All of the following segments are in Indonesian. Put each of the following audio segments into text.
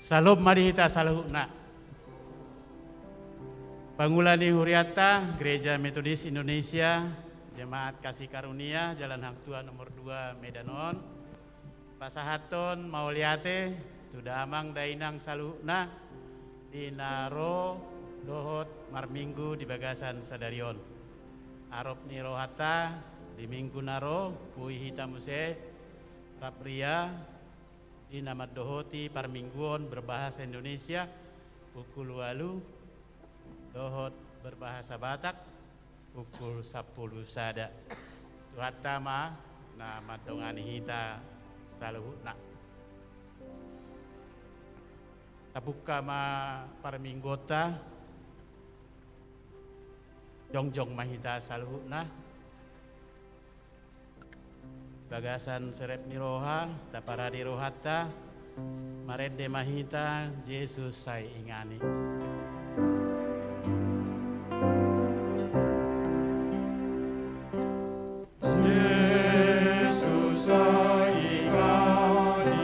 Salom marihita salahuna. Pangulani Huriata, Gereja Metodis Indonesia, Jemaat Kasih Karunia, Jalan Hang Tua nomor 2 Medanon. Pasahaton mauliate, tudamang dainang salahuna, dinaro dohot marminggu di bagasan sadarion. Arop ni rohata, di minggu naro, pui hitamuse, rapria, di nama dohoti parmingguon berbahasa Indonesia, pukul 8, dohot berbahasa Batak, pukul 10 sada. Tuhatama nama dongani hita saluhuna. Tabuka ma parminggota, jongjong mahita saluhuna. Bagasan serep niroha, taparadi rohata, marede mahita, Yesus sai ingani. Yesus sai ingani,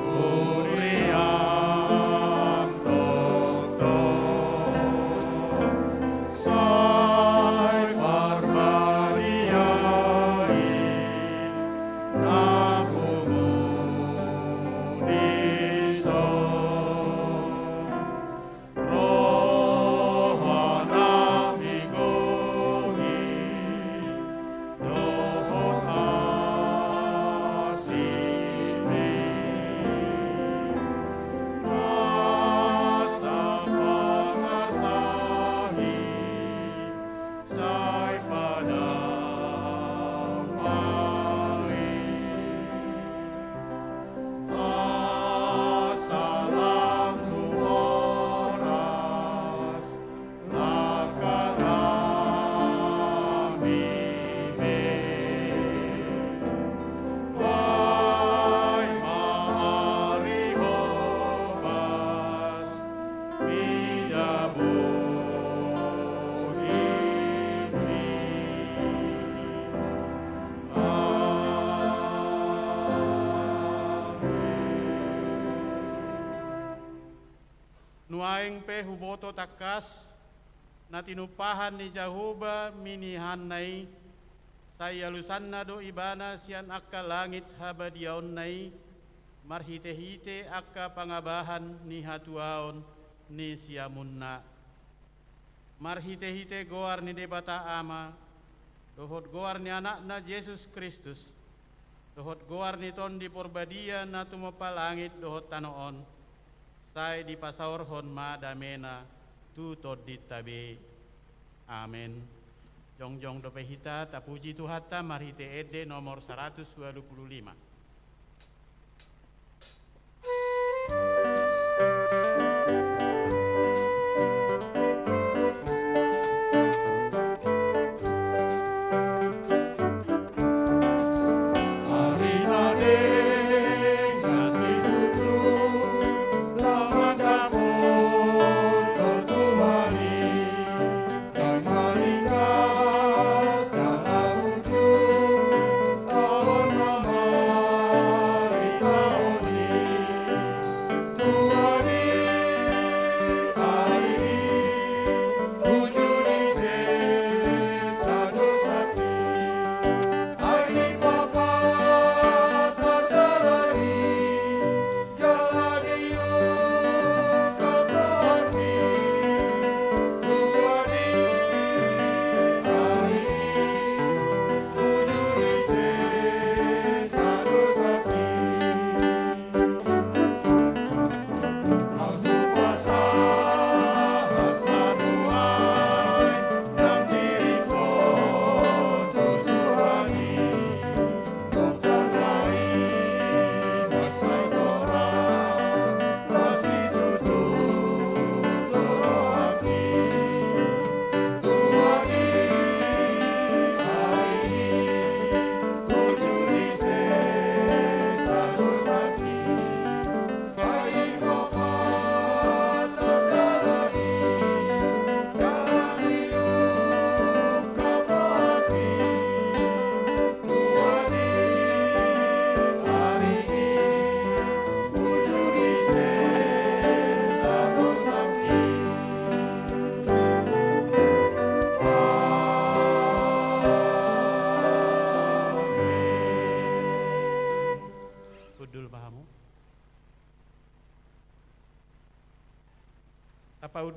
uriang toto, sai parmariai, nabumu diso, rohana miguhi, dohot asime, nasa pangasahi, sai padamai, asalang oras, lakarami me. Wai maari hobas, midabuhin mi. Nuaing pe huboto takas, na tinupahan ni Jahuba minihanay, saya lusanna do ibana sian akka langit habadiaon nai, marhite-hite akka pangabahan ni hatuaon ni siamunna. Marhite-hite goar ni debata ama, dohot goar ni anakna Yesus Kristus, dohot goar ni ton di porbadia na tumapa langit dohot tanoon, sai di pasaorhon ma damena tutod ditabe. Amin. Jongjong dope hita tapuji tuhata marhite ede nomor 125. Arina deng ngasih tutu, lawan dapur tertuhani, dan maringkas dalam wujud awan mama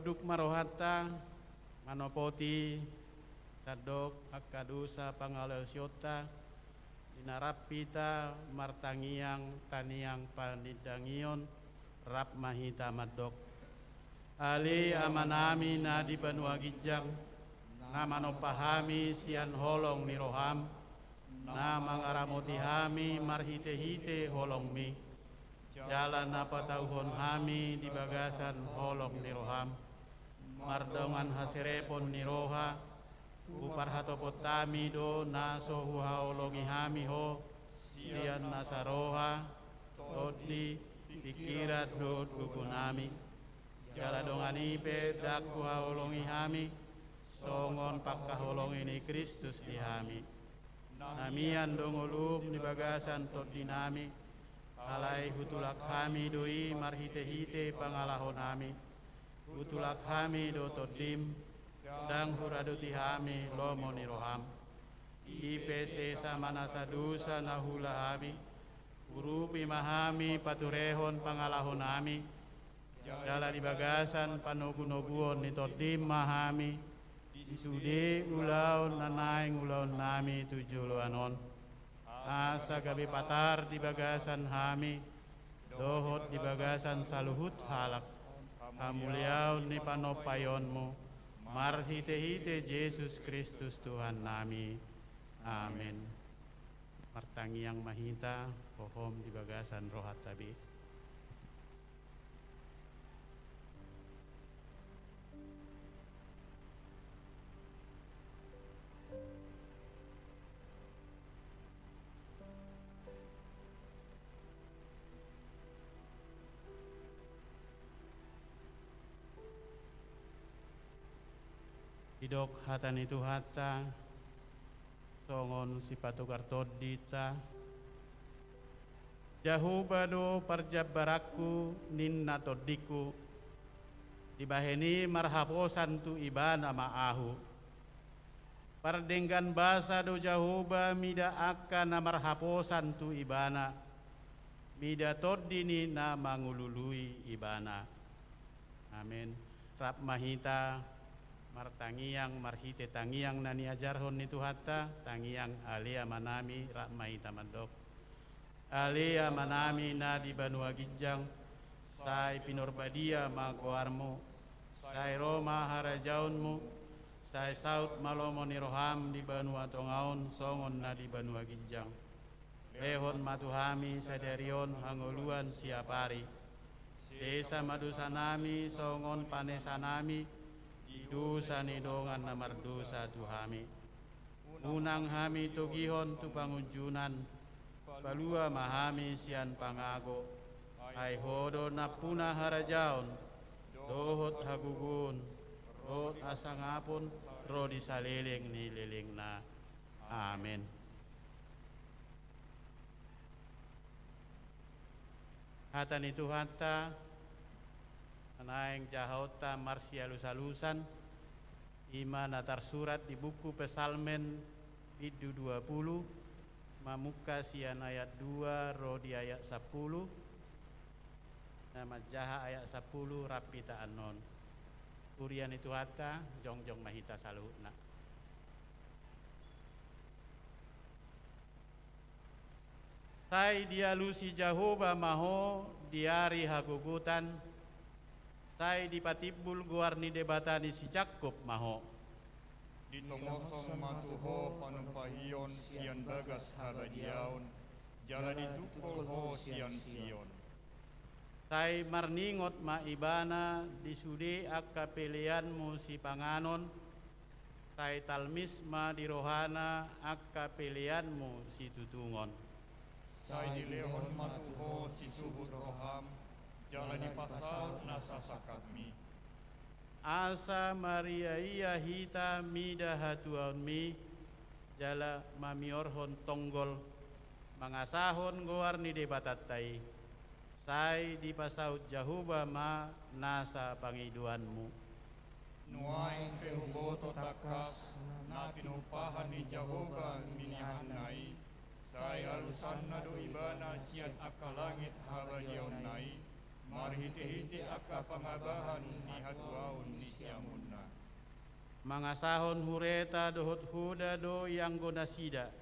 duk marohata manopoti sadok akadusa pangalasyota dinarapita martangiang taniang panidangion rap mahita madok ali amanami na di banua gijang na manopahami sian holong ni roham na mangaramoti hami marhite-hite holong mi jalan apa tauhon hami di bagasan holong ni roham mardongan hasirepon ni roha uparhatopotami do na sohuha olongi hami ho sian nasaroha todi pikirat do gugunami jala dongan ipe dakwa olongi hami songon pakkaholongi ni Kristus di hami namian dongolum di bagasan tot dinami alai hutulak kami doi marhite-hite pangalahon kami hutulak kami do tot dim dang huraduti kami lomo ni roham ipc samanasa dusa nahula kami urupi mahami paturehon pangalahon kami jala di bagasan panogu-noguon ni tot dim mahami Sude ulaon nanaing ulaon nami tujuluanon asa gabi patar di bagasan hami dohot di bagasan saluhut halak hamuliaon ni panopayonmu marhite-hite Yesus Kristus Tuhan nami amin martangiang mahita pohom di bagasan rohat tabi. Idok hatan itu hata songon si patukar todita jahu bado parjabaraku ninna todiku dibaheni marhaposan tu ibana maahu pardenggan basa do jahuba mida akan na marhaposan tu ibana mida todini na mangulului ibana amin rap mahita martangiang marhite tangiang nani ajarhon itu hatta tangiang alia manami rakmai tamadok alia manami na di banua gijang sai pinorbadia magoarmu sai roma harajaunmu sai saut malomo ni roham di banua tongaon songon na di banua gijang lehon matuhami sadarion hangoluan siapari sesa madusanami songon panesanami dosa ni dongan namar dosa tu hami unang hami togihon tu pangunjunan balua mahami sian pangago ai hodo napuna harajaon dohot hagugun rod asangapun rodi saleleng ni leleng na amin hatan itu hatta naing jahota marsialusalusan ima natar surat di buku Pesalmen Idu 20 mamuka sian ayat 2 rodi ayat 10 nama jaha ayat 10 rapita anon kurian itu hata jongjong mahita saluhna sai dialusi Jahoba maho diari hagugutan sai dipatibul guarni debatani si Cakup maho ditongosong matuho panumpahion sian bagas habadiaon jala ditukul ho sian sion sai marningot maibana disude akka peleanmu si panganon sai talmisma di rohana akka peleanmu si tutungon sai dilehon matuho si subut roham jala dipasal nasa sakatmi asa Maria iya hita mida hatuan mi jala mamiorhon tonggol mangasahon goarni debatatai sai dipasaut Jahuba ma nasa pangiduanmu nuai pehuboto takas na pinupahan ni Jahoba minihanai sai alusan na do ibana sian akalangit habadion nai marhiti-hiti akka pangabahan ni hatuaon ni siamunna. Mangasahon hureta dohot huda do yang go nasida,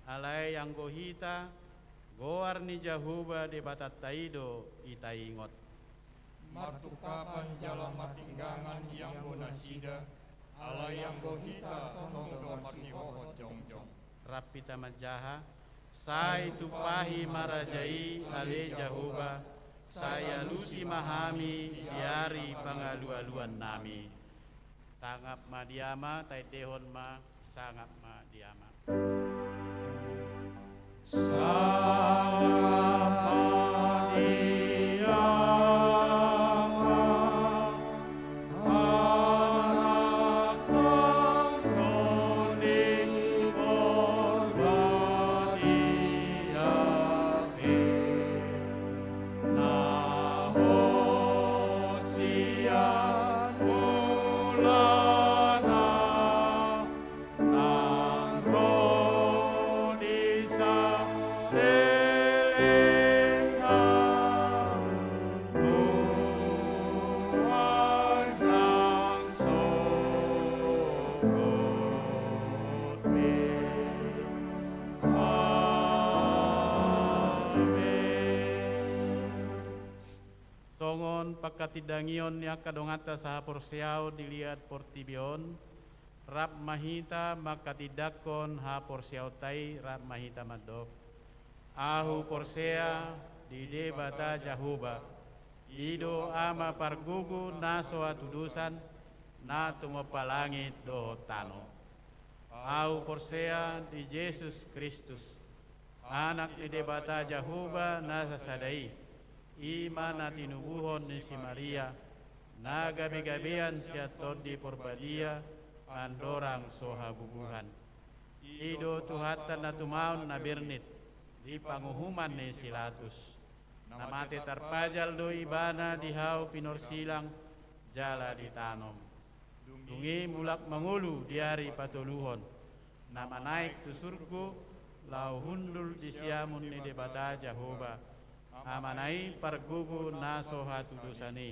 alay yang go hita, goar ni jahuba de batat taido itaingot. Martukapan jala matinggangan yang go nasida, alay yang go hita tongdo masihohot jongjong. Rapita majaha, sai tupahi marajai ale jahuba, saya lusi mahami diari pangalu-aluan nami. Sangap ma diama, tai dehon ma, sangap ma diama. Sangap ma diama, anak tangtoni berbadiape, nahot siang mulana, nang rodisa delenga, nuai nang sogot me. Songon pakatidangion ni akadongata saha porsiao dilihat portibion, rap mahita makatidakon ha porsiao tai rap mahita madok. Ahu porsea di debata jahuba, ido ama pargugu naso atudusan, na tumapalangit do tano. Ahu porsea di Yesus Kristus, anak di debata jahuba nasa sadai, iman na tinubuhon ni si Maria, na gabi-gabian siya di porbadia, andorang soha bubuhan. Ido tuhatan na tumaon na birnit, di panguhuman ni Silatus. Namate tarpajal do ibana dihau pinorsilang, jala ditanom. Dungi mulak mangulu diari patuluhon, nama naik tu surgu, lau hundul di siamun ni debata jahoba. Amanai pargugu naso hatu dosani,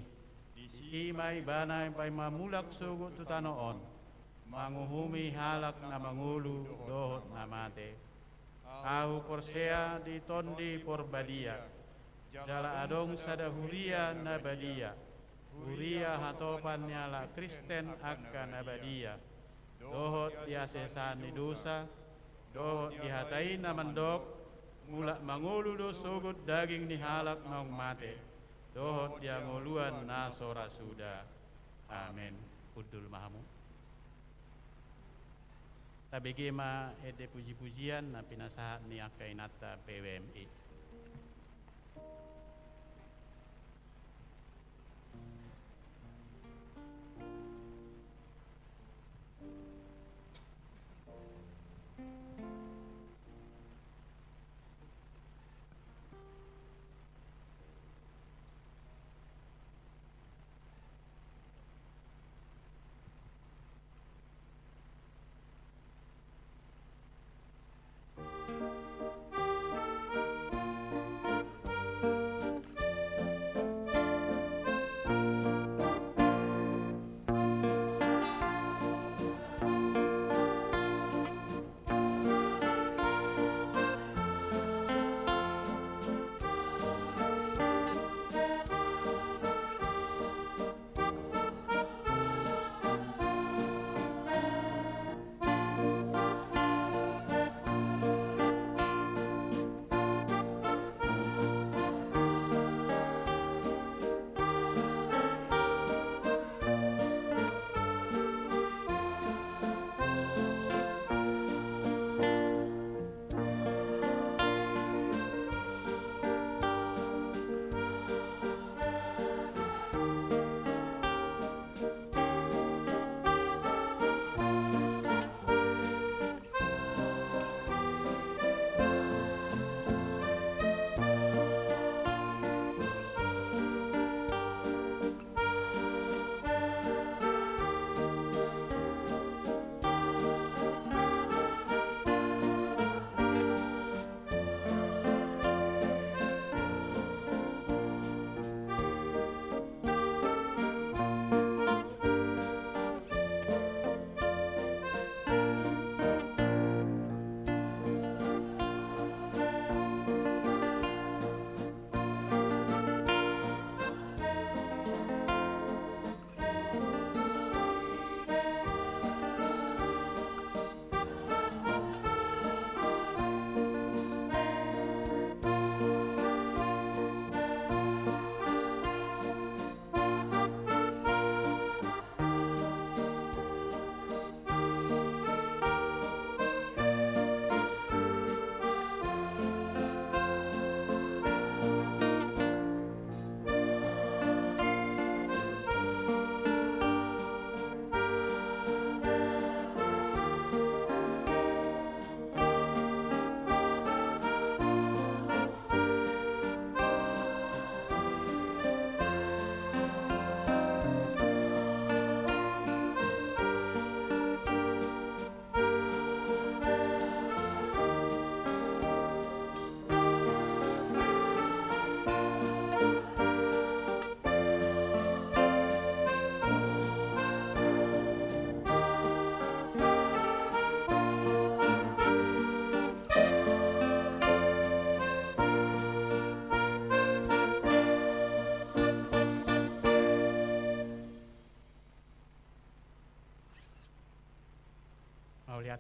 disimai banai pai mamulak sugu tutanoon, manguhumi halak na mangulu dohot namate. Ahu porsea di tondi porbadia, jala adong sada huria nabadia, huria hatopan nyala Kristen akka nabadia, dohot diasesani dosa, dohot dihatai namandok, mulak mangulu do sogut daging ni halak maung mate, dohot dia ngoluan nasora suda. Amin. Kudul mahamu. Tabegema ede puji-pujian na pinasahat ni akainata PWMI.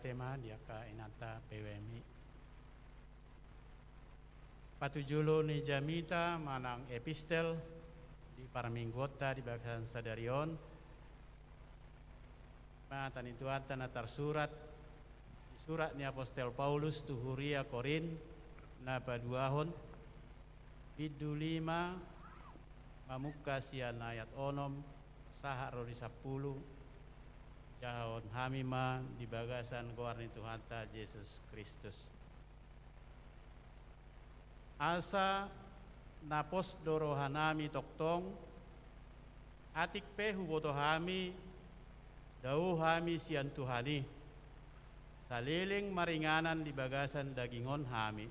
tema diaka inata PWMI. Patujulo ni jamita manang epistel di paraminggota di bagasan sadarion. Matan itu atan atar surat ni Apostel Paulus tu Huria Korin na paduahon bidu 5 mamuka sian ayat onom saha rodi 10 jahon hamima di bagasan goarni Tuhanta Yesus Kristus. Asa napos dorohanami toktong atik pehu boto hami dau hami sian Tuhani saliling maringanan di bagasan dagingon hami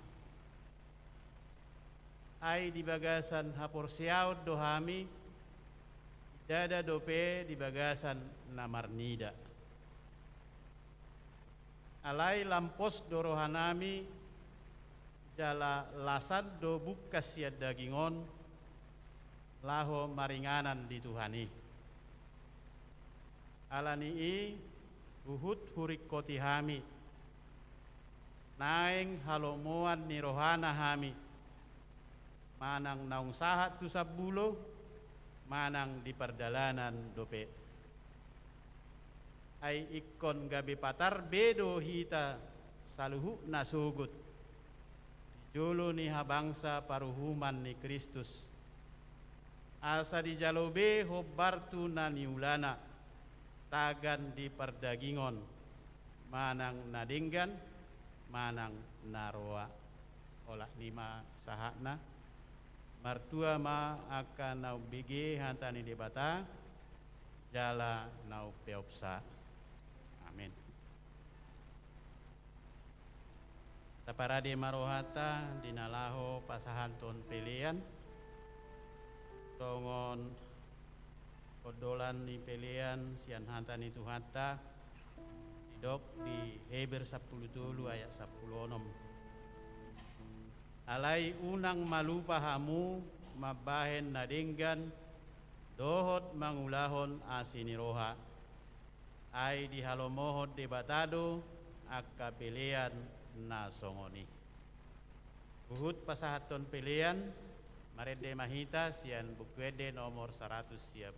ai di bagasan haporsiaut do hami dada dope di bagasan namarnida alai lampos dorohanami jala lasad do bukas siad dagingon laho maringanan di Tuhani alani i uhud hurik koti hami naeng halomoan ni rohana hami manang naung sahat tu sabbulo manang di perdalanan dope ai ikon gabe patar bedo hita saluhu nasugut jolo ni habangsa paruhuman ni Kristus asa di jalobe hobbartu na niulana tagan di perdagingon manang nadinggan manang naroa olah 5 sahakna martua ma akan nau bigi hantani debata jala nau peopsa amin. Taparade marohata dinalaho pasahanton pelian tongon kodolan ni pelian sian hantani Tuhanta didok di Heber 10 ayat 10 alai unang malupa hamu mabahen nadinggan dohot mangulahon asiniroha ai di halomohot debatado akka pelian nasongoni uhud pasahaton pelian marede mahita sian bukwede nomor 136.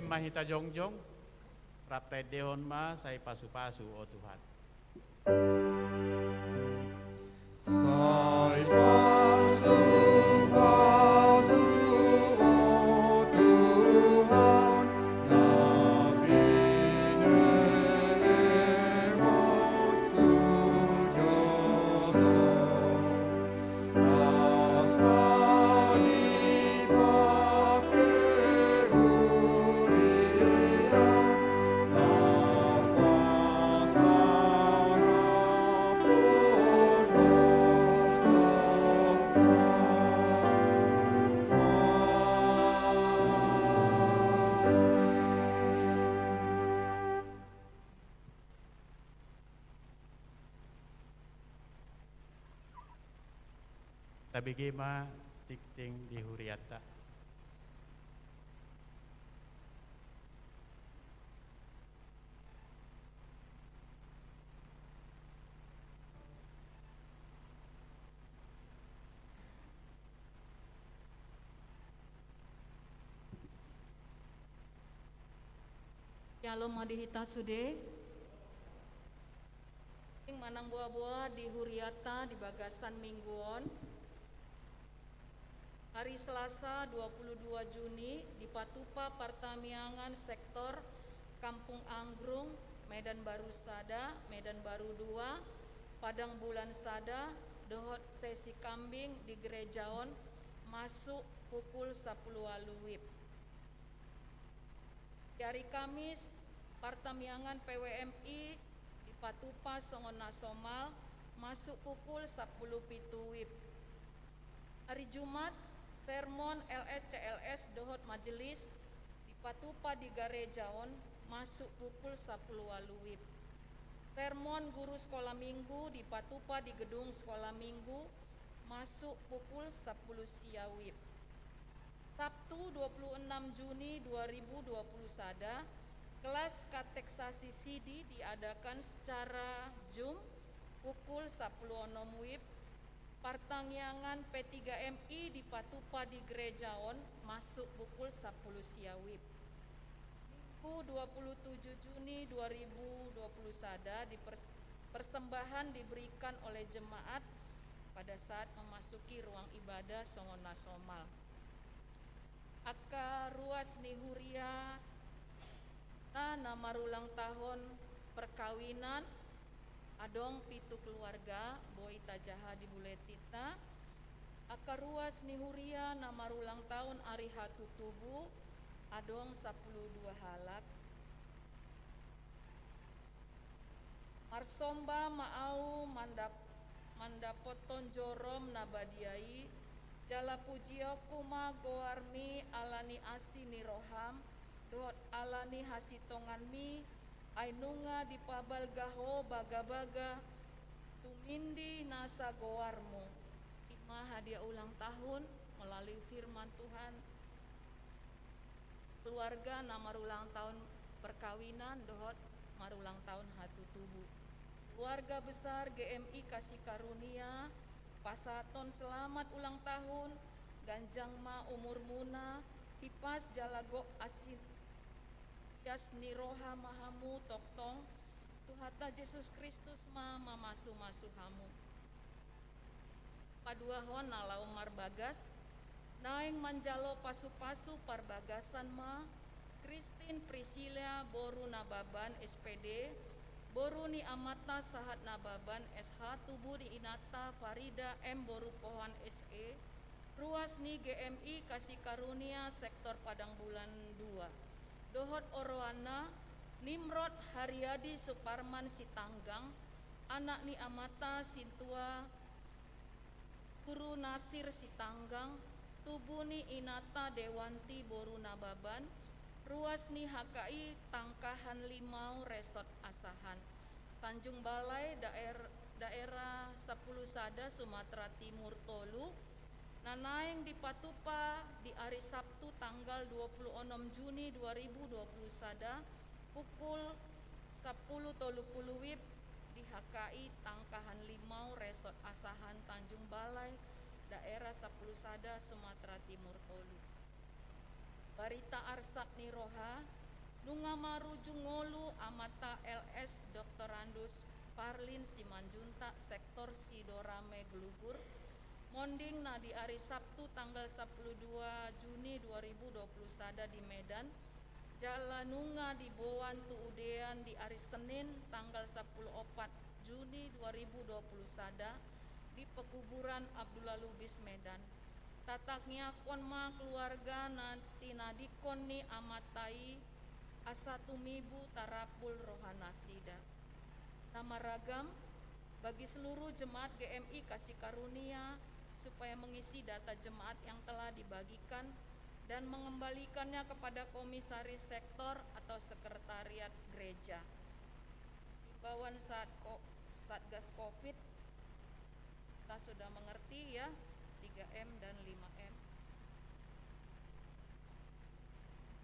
Mahita jongjong raptai dehon ma sai pasu-pasu o Tuhan. Sai pasu-pasu o Tuhan, nabi neremot tujono, asali tabigima tikting di huriata. Shalom madihita sude. Ing manang buah-buah di huriata di bagasan mingguon. Hari Selasa 22 Juni di Patupa Partamiangan sektor Kampung Anggrung, Medan Baru Sada, Medan Baru 2, Padang Bulan Sada, dohot sesi kambing di Gerejaon masuk pukul 10 WIB. Di hari Kamis Partamiangan PWMI di Patupa Songon Nasomal masuk pukul 10 WIB. Hari Jumat sermon LSCLS dohot majelis di Patupa di Garejaon masuk pukul 10 WIB. Sermon guru sekolah minggu di Patupa di gedung sekolah minggu masuk pukul 10 WIB. Sabtu 26 Juni 2020 Sada, kelas kateksasi CD diadakan secara Zoom pukul 10 WIB. Partangyangan P3MI di Patupa di Gerejaon masuk pukul 10 WIB. Minggu 27 Juni 2020 Sada, persembahan diberikan oleh jemaat pada saat memasuki ruang ibadah Songon Nasomal. Aka ruas nihuria nama ulang tahun perkawinan adong pitu keluarga Boy Tajaha di Buletita. Aka ruas nihuria nama ulang tahun Ari Hatu Tubu adong 12 halak. Marsomba maau mandapoton jorom nabadiai jala pujio kuma goarmi alani asi niroham dohot alani hasitonganmi ainunga dipabal gaho baga-baga tumindi nasa goarmu. Ima hadiah ulang tahun melalui firman Tuhan. Keluarga nama ulang tahun perkawinan dohot marulang tahun hatu tubuh. Keluarga besar GMI Kasih Karunia Pasaton selamat ulang tahun, ganjang ma umur muna, hipas jalago asin, yas niroha mahamu toktong, Tuhata Yesus Kristus ma mamasu-masu hamu. Paduahon nalau marbagas, naing manjalo pasu-pasu parbagasan ma, Christine Priscilla Boru Nababan SPD, Boru ni amata sahat nababan SH tubuh di Inata Farida M Boru Pohan SE ruas ni GMI Kasih Karunia sektor Padang Bulan 2 dohot Oroana Nimrod Haryadi Suparman Sitanggang anak ni amata Sintua Guru Nasir Sitanggang tubuh ni Inata Dewanti Boru Nababan ruas ni HKI Tangkahan Limau Resort Asahan Tanjung Balai daerah 10 Sada Sumatera Timur Tolu nanaing di Patupa di hari Sabtu tanggal 26 Juni 2020 Sada pukul 10.30 WIB di HKI Tangkahan Limau Resort Asahan Tanjung Balai daerah 10 Sada Sumatera Timur Tolu. Barita arsak niroha nunga marujung ngolu amata LS Dr. Randus Parlin Simanjunta sektor Sidorame Gelugur monding na di hari Sabtu tanggal 12 Juni 2020 Sada di Medan jalanunga di Bowan Tuudean di hari Senin tanggal 14 Juni 2020 Sada di pekuburan Abdullah Lubis Medan. Tataknya konma keluarga nanti nadikon ni amatai asatumibu tarapul rohanasida. Nama ragam bagi seluruh jemaat GMI Kasih Karunia supaya mengisi data jemaat yang telah dibagikan dan mengembalikannya kepada komisaris sektor atau sekretariat gereja. Himbauan Satgas Covid kita sudah mengerti ya. 3M dan 5M.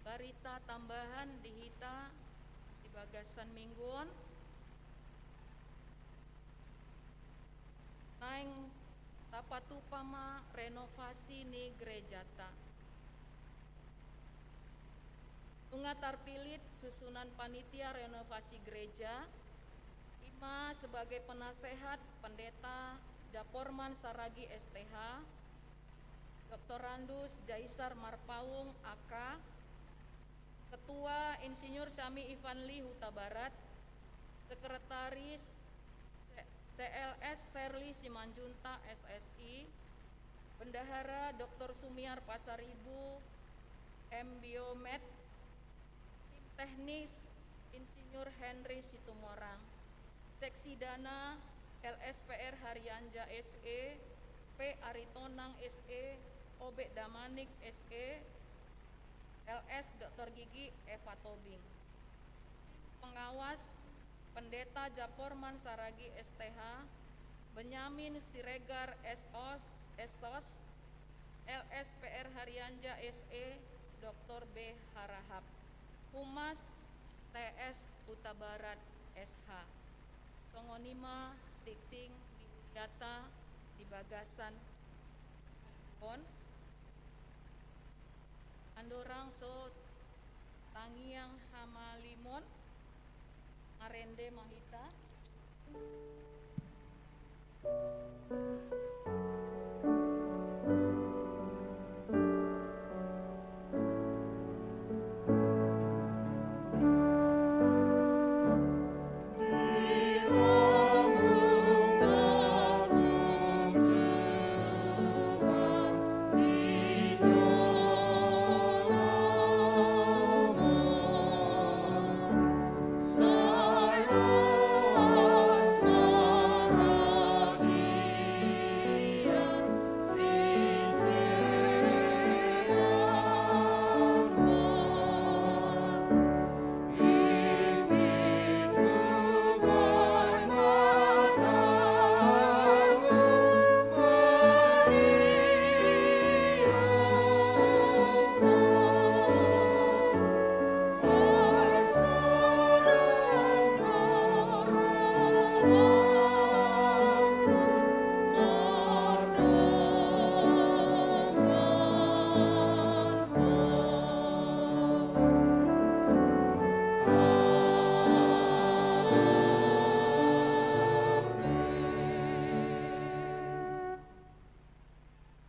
Barita tambahan dihita di bagasan mingguan naing tapatupama renovasi ni gerejata. Bunga tarpilit susunan panitia renovasi gereja. Ima sebagai penasehat pendeta Japorman Saragi STH, Dr. Randus Jaisar Marpaung AK, Ketua Insinyur Syami Ivanli Huta Barat, Sekretaris CLS Serli Simanjunta SSI, Bendahara Dr. Sumiar Pasaribu M Biomed, Tim Teknis Insinyur Henry Situmorang, Seksi Dana LSPR Haryanja SE, P. Aritonang SE, Obek Damanik SE, LS Dr. Gigi Eva Tobing. Pengawas Pendeta Japorman Saragi STH, Benyamin Siregar SOS, LSPR Haryanja SE, Dr. B. Harahap. Humas TS Huta Barat SH. Songonima Dikting Data di Bagasan Pon Andorang So Tangiang Hamalimon Arende Mahita.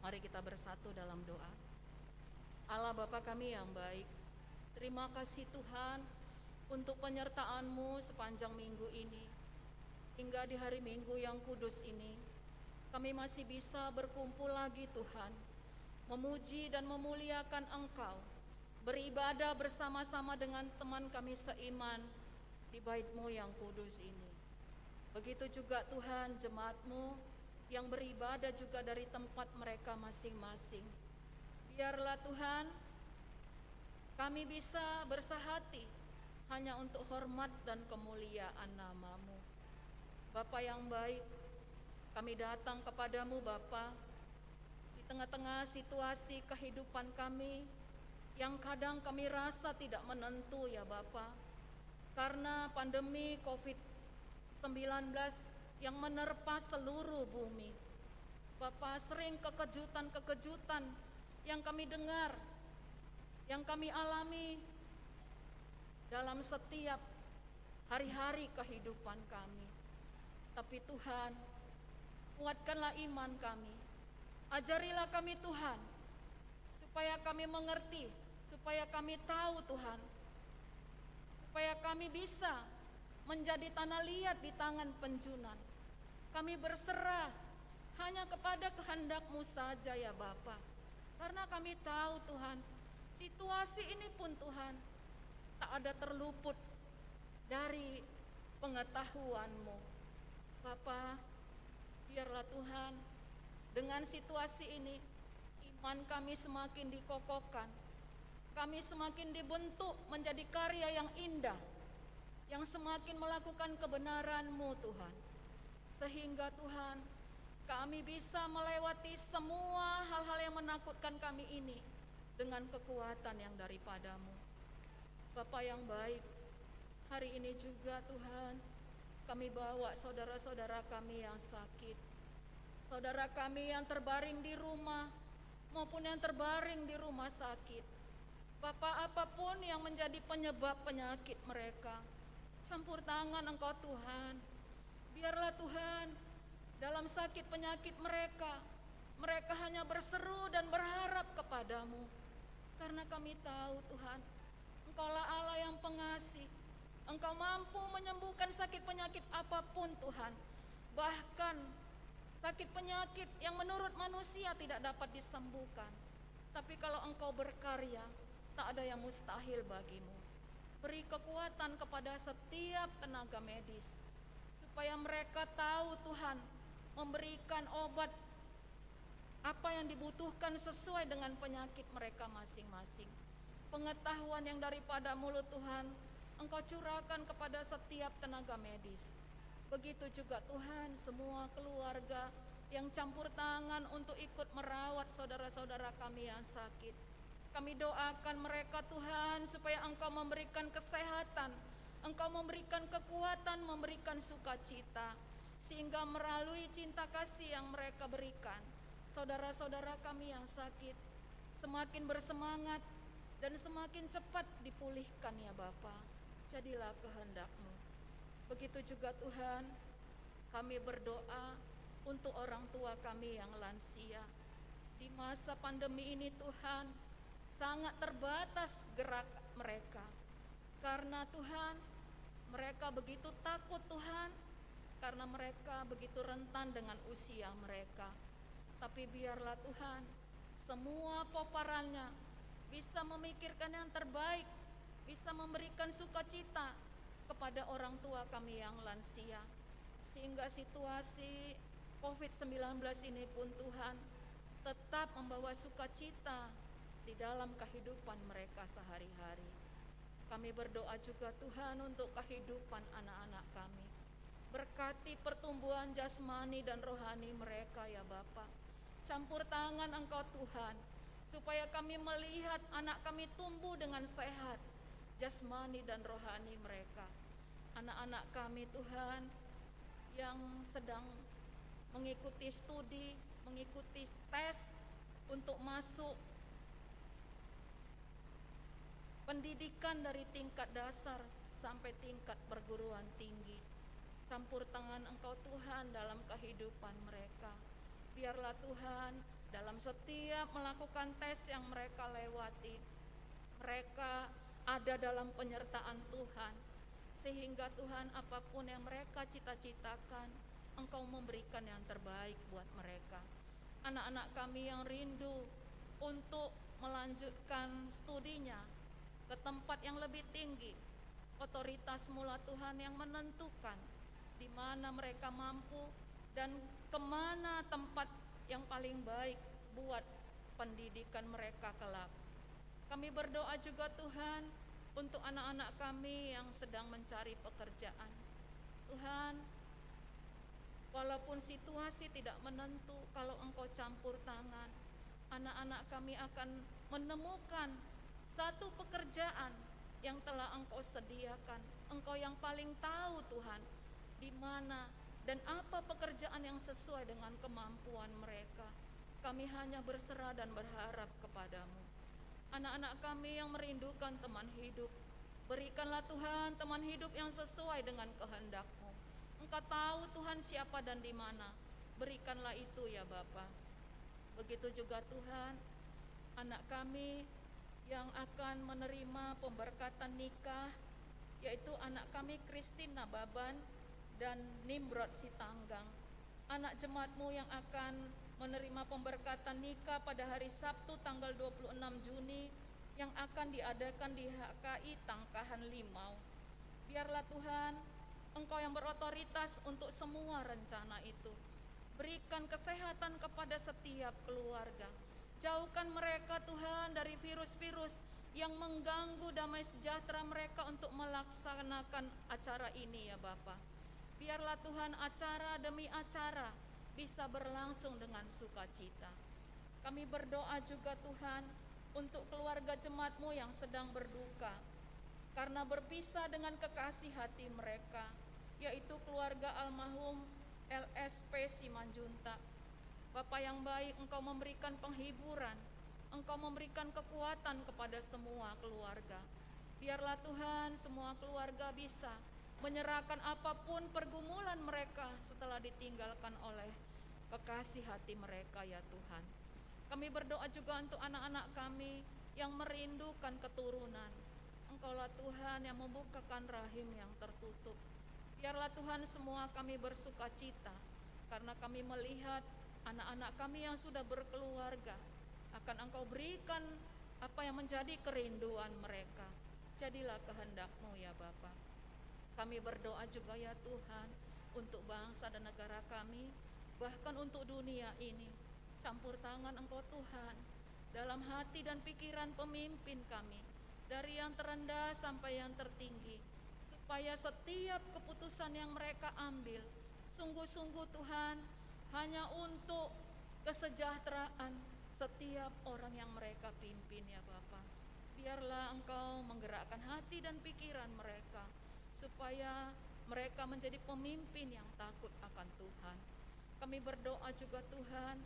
Mari kita bersatu dalam doa. Allah Bapa kami yang baik, terima kasih Tuhan untuk penyertaan-Mu sepanjang minggu ini. Hingga di hari Minggu yang kudus ini, kami masih bisa berkumpul lagi Tuhan, memuji dan memuliakan Engkau, beribadah bersama-sama dengan teman kami seiman di bait-Mu yang kudus ini. Begitu juga Tuhan jemaat-Mu yang beribadah juga dari tempat mereka masing-masing. Biarlah Tuhan kami bisa bersahati hanya untuk hormat dan kemuliaan nama-Mu. Bapa yang baik, kami datang kepadamu Bapa di tengah-tengah situasi kehidupan kami yang kadang kami rasa tidak menentu ya Bapa, karena pandemi COVID-19 yang menerpa seluruh bumi. Bapa, sering kekejutan-kekejutan yang kami dengar, yang kami alami dalam setiap hari-hari kehidupan kami. Tapi Tuhan, kuatkanlah iman kami. Ajarilah kami Tuhan, supaya kami mengerti, supaya kami tahu Tuhan, supaya kami bisa menjadi tanah liat di tangan penjunan. Kami berserah hanya kepada kehendak-Mu saja ya Bapa. Karena kami tahu Tuhan, situasi ini pun Tuhan tak ada terluput dari pengetahuan-Mu. Bapa, biarlah Tuhan dengan situasi ini iman kami semakin dikokohkan. Kami semakin dibentuk menjadi karya yang indah, yang semakin melakukan kebenaran-Mu Tuhan. Sehingga Tuhan, Kami bisa melewati semua hal-hal yang menakutkan kami ini dengan kekuatan yang daripadamu. Bapa yang baik, hari ini juga Tuhan, kami bawa saudara-saudara kami yang sakit, saudara kami yang terbaring di rumah maupun yang terbaring di rumah sakit. Bapa, apapun yang menjadi penyebab penyakit mereka, campur tangan Engkau Tuhan. Biarlah Tuhan, dalam sakit penyakit mereka, mereka hanya berseru dan berharap kepadamu. Karena kami tahu Tuhan, Engkaulah Allah yang pengasih. Engkau mampu menyembuhkan sakit penyakit apapun Tuhan. Bahkan sakit penyakit yang menurut manusia tidak dapat disembuhkan. Tapi kalau Engkau berkarya, tak ada yang mustahil bagimu. Beri kekuatan kepada setiap tenaga medis, supaya mereka tahu Tuhan, memberikan obat apa yang dibutuhkan sesuai dengan penyakit mereka masing-masing. Pengetahuan yang daripada mulut Tuhan, Engkau curahkan kepada setiap tenaga medis. Begitu juga Tuhan, semua keluarga yang campur tangan untuk ikut merawat saudara-saudara kami yang sakit. Kami doakan mereka Tuhan, supaya Engkau memberikan kesehatan, Engkau memberikan kekuatan, memberikan sukacita, sehingga melalui cinta kasih yang mereka berikan, saudara-saudara kami yang sakit semakin bersemangat dan semakin cepat dipulihkan ya Bapa. Jadilah kehendak-Mu. Begitu juga Tuhan, kami berdoa untuk orang tua kami yang lansia. Di masa pandemi ini Tuhan, sangat terbatas gerak mereka. Karena Tuhan, mereka begitu takut Tuhan, karena mereka begitu rentan dengan usia mereka. Tapi biarlah Tuhan, semua paparannya bisa memikirkan yang terbaik, bisa memberikan sukacita kepada orang tua kami yang lansia. Sehingga situasi COVID-19 ini pun Tuhan tetap membawa sukacita di dalam kehidupan mereka sehari-hari. Kami berdoa juga Tuhan untuk kehidupan anak-anak kami. Berkati pertumbuhan jasmani dan rohani mereka ya Bapa. Campur tangan Engkau Tuhan, supaya kami melihat anak kami tumbuh dengan sehat, jasmani dan rohani mereka. Anak-anak kami Tuhan, yang sedang mengikuti studi, mengikuti tes untuk masuk pendidikan dari tingkat dasar sampai tingkat perguruan tinggi. Campur tangan Engkau Tuhan dalam kehidupan mereka. Biarlah Tuhan, dalam setiap melakukan tes yang mereka lewati, mereka ada dalam penyertaan Tuhan, sehingga Tuhan, apapun yang mereka cita-citakan, Engkau memberikan yang terbaik buat mereka. Anak-anak kami yang rindu untuk melanjutkan studinya ke tempat yang lebih tinggi, otoritas mula Tuhan yang menentukan di mana mereka mampu dan kemana tempat yang paling baik buat pendidikan mereka kelak. Kami berdoa juga Tuhan untuk anak-anak kami yang sedang mencari pekerjaan. Tuhan, walaupun situasi tidak menentu, kalau Engkau campur tangan, anak-anak kami akan menemukan satu pekerjaan yang telah Engkau sediakan. Engkau yang paling tahu Tuhan, di mana dan apa pekerjaan yang sesuai dengan kemampuan mereka. Kami hanya berserah dan berharap kepadamu. Anak-anak kami yang merindukan teman hidup, berikanlah Tuhan teman hidup yang sesuai dengan kehendak-Mu. Engkau tahu Tuhan siapa dan di mana. Berikanlah itu ya Bapa. Begitu juga Tuhan, anak kami yang akan menerima pemberkatan nikah, yaitu anak kami Christine Nababan dan Nimrod Sitanggang. Anak jemaat-Mu yang akan menerima pemberkatan nikah pada hari Sabtu tanggal 26 Juni yang akan diadakan di HKI Tangkahan Limau. Biarlah Tuhan, Engkau yang berotoritas untuk semua rencana itu. Berikan kesehatan kepada setiap keluarga. Jauhkan mereka Tuhan dari virus-virus yang mengganggu damai sejahtera mereka untuk melaksanakan acara ini ya Bapa. Biarlah Tuhan acara demi acara bisa berlangsung dengan sukacita. Kami berdoa juga Tuhan untuk keluarga jemaat-Mu yang sedang berduka karena berpisah dengan kekasih hati mereka, yaitu keluarga almarhum LSP Simanjuntak. Bapa yang baik, Engkau memberikan penghiburan, Engkau memberikan kekuatan kepada semua keluarga. Biarlah Tuhan semua keluarga bisa menyerahkan apapun pergumulan mereka setelah ditinggalkan oleh kekasih hati mereka ya Tuhan. Kami berdoa juga untuk anak-anak kami yang merindukan keturunan. Engkaulah Tuhan yang membukakan rahim yang tertutup. Biarlah Tuhan semua kami bersuka cita karena kami melihat anak-anak kami yang sudah berkeluarga, akan Engkau berikan apa yang menjadi kerinduan mereka. Jadilah kehendak-Mu ya Bapa. Kami berdoa juga ya Tuhan untuk bangsa dan negara kami, bahkan untuk dunia ini. Campur tangan Engkau Tuhan dalam hati dan pikiran pemimpin kami, dari yang terendah sampai yang tertinggi, supaya setiap keputusan yang mereka ambil sungguh-sungguh Tuhan hanya untuk kesejahteraan setiap orang yang mereka pimpin ya Bapa. Biarlah Engkau menggerakkan hati dan pikiran mereka supaya mereka menjadi pemimpin yang takut akan Tuhan. Kami berdoa juga Tuhan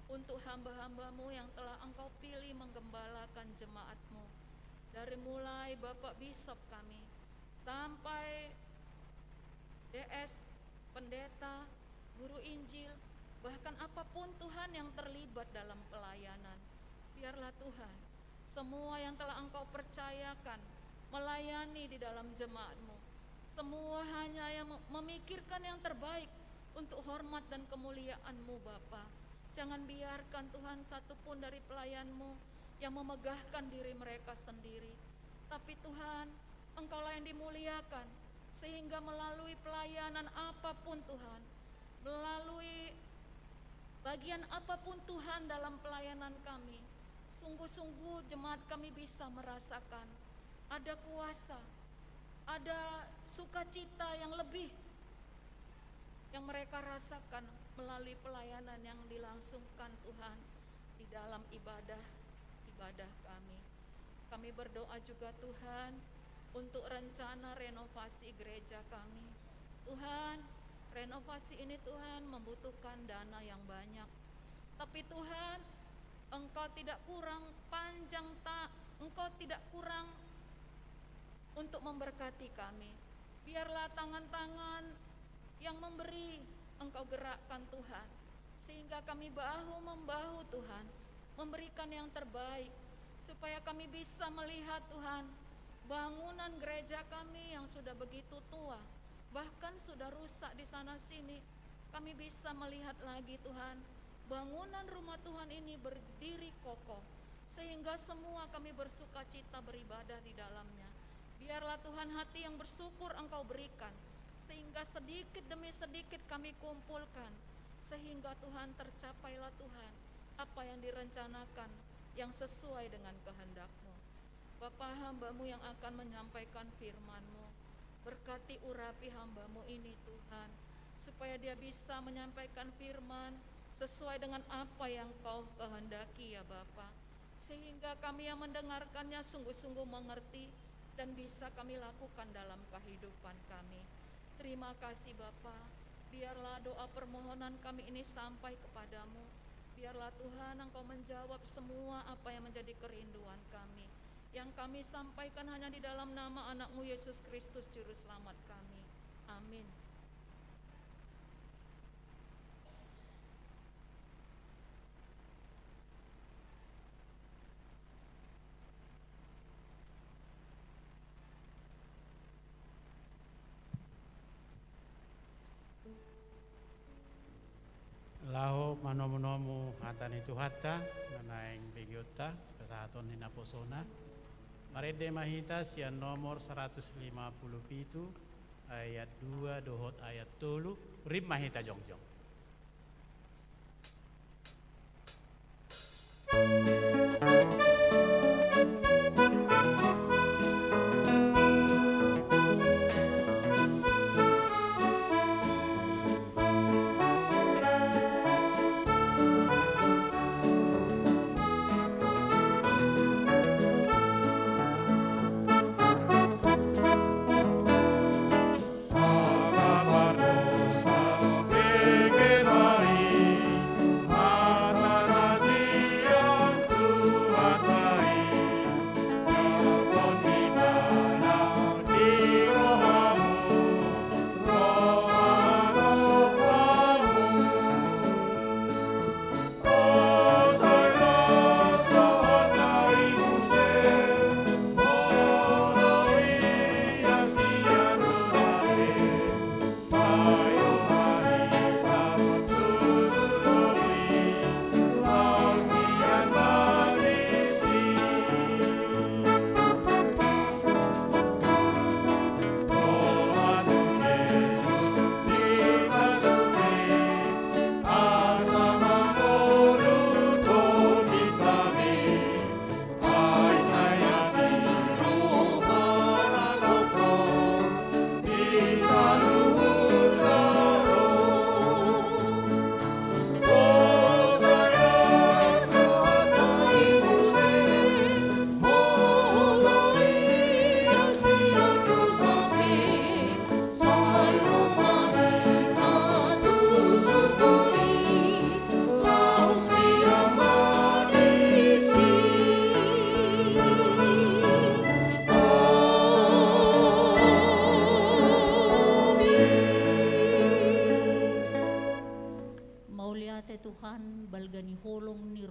untuk hamba-hamba-Mu yang telah Engkau pilih menggembalakan jemaat-Mu, dari mulai Bapak Bisop kami sampai DS, pendeta, guru Injil, bahkan apapun Tuhan yang terlibat dalam pelayanan. Biarlah Tuhan semua yang telah Engkau percayakan melayani di dalam jemaat-Mu, semua hanya yang memikirkan yang terbaik untuk hormat dan kemuliaan-Mu Bapa. Jangan biarkan Tuhan satupun dari pelayan-Mu yang memegahkan diri mereka sendiri, tapi Tuhan Engkaulah yang dimuliakan, sehingga melalui pelayanan apapun Tuhan, melalui bagian apapun Tuhan dalam pelayanan kami, sungguh-sungguh jemaat kami bisa merasakan ada kuasa, ada sukacita yang lebih yang mereka rasakan melalui pelayanan yang dilangsungkan Tuhan di dalam ibadah kami. Kami berdoa juga Tuhan untuk rencana renovasi gereja kami. Tuhan, renovasi ini Tuhan membutuhkan dana yang banyak. Tapi Tuhan, Engkau tidak kurang panjang Engkau tidak kurang untuk memberkati kami. Biarlah tangan-tangan yang memberi Engkau gerakkan Tuhan, sehingga kami bahu-membahu Tuhan, memberikan yang terbaik, supaya kami bisa melihat Tuhan, bangunan gereja kami yang sudah begitu tua, bahkan sudah rusak di sana sini, kami bisa melihat lagi Tuhan, bangunan rumah Tuhan ini berdiri kokoh, sehingga semua kami bersuka cita beribadah di dalamnya. Biarlah Tuhan hati yang bersyukur Engkau berikan, sehingga sedikit demi sedikit kami kumpulkan, sehingga Tuhan tercapailah Tuhan apa yang direncanakan yang sesuai dengan kehendak-Mu. Bapa, hamba-Mu yang akan menyampaikan firman-Mu, berkati urapi hamba-Mu ini Tuhan, supaya dia bisa menyampaikan firman sesuai dengan apa yang Kau kehendaki ya Bapa, sehingga kami yang mendengarkannya sungguh-sungguh mengerti dan bisa kami lakukan dalam kehidupan kami. Terima kasih Bapa, biarlah doa permohonan kami ini sampai kepadamu. Biarlah Tuhan Engkau menjawab semua apa yang menjadi kerinduan kami, yang kami sampaikan hanya di dalam nama anak-Mu Yesus Kristus Juru Selamat kami. Amin. Laho manomu hatani tuhata nanaing begiota kesahaton hina posona marede mahita sian nomor 157 ayat 2 dohot ayat 3 rim mahita jongjong.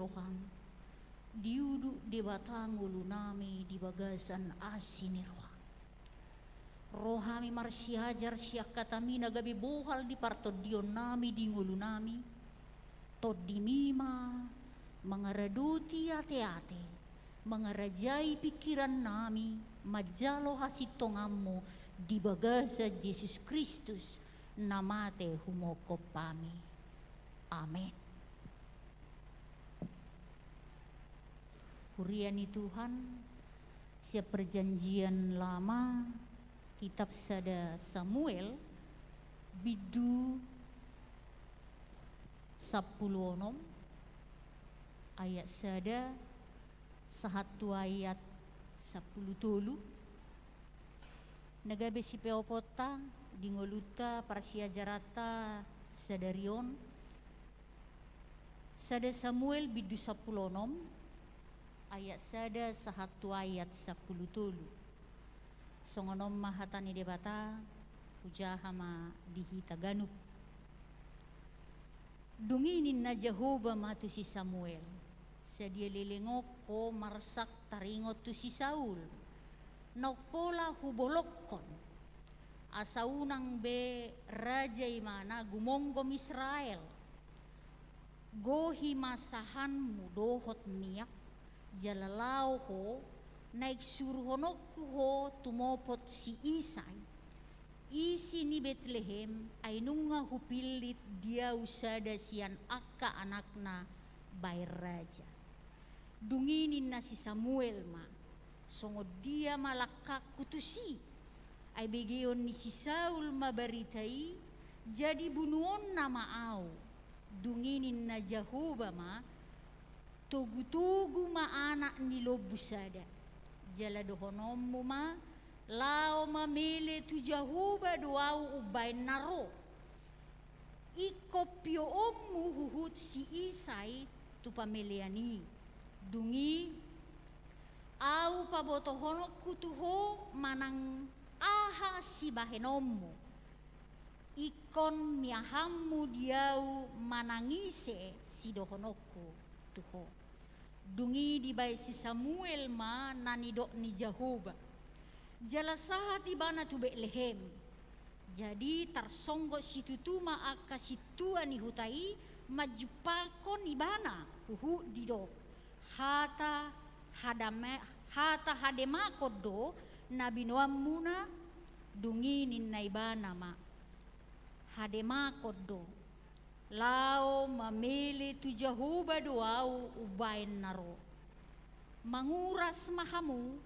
roham diudu di batangulu nami di bagasan asini rohami marsiajar siak katamina gabi bohal di partodion nami di ngulu nami todi mima mangaraduti ate-ate mangarajai pikiran nami majalo hasitongammu di bagasa Yesus Kristus namate humoko pami. Amin. Kuriani Tuhan, siap perjanjian lama, kitab sada Samuel, bidu 10 ayat sada sahatu ayat 10 nagabe si peopota dingoluta parsia jarata sadarion sada Samuel bidu 10 ayat sada sahatu ayat 10 songonom mahatani debata ujahama dihita ganup dunginin na Jehovah matu si Samuel sadia lelengok ko marsak taringot tu si Saul nokpola hubolokon asaunang be raja imana gumonggom Israel gohi masahan mudohot miak jalalau ho naik suruhonokku ho tumopot si Isai isi ni Bethlehem ainunga hupilit dia usada sian akka anakna bayar raja dunginin na si Samuel ma songo dia malakak kutusi ay begeon ni si Saul mabaritai jadi bunuon nama au dunginin na Jehovah ma tugu-tugu ma anak ni lobusada jala dohonommu ma lao mamele tu Jehovah doau ubay naro ikopyo ommu huhut si Isai tu pameliani dungi au pabotohonok kutuho manang aha si bahenommu ikon miahammu diau manangise si dohonokku tuho dungi di bai si Samuel ma nanidok ni Jehovah jala sahat ibana tu Bethlehem jadi tarsonggo si tutuma aka si tua ni hutai majupakon ibana uhu didok hata hademakodo nabi noamuna dunginin na ibana ma hademakodo lao mamili tu Jehovah doau ubain naro manguras mahamu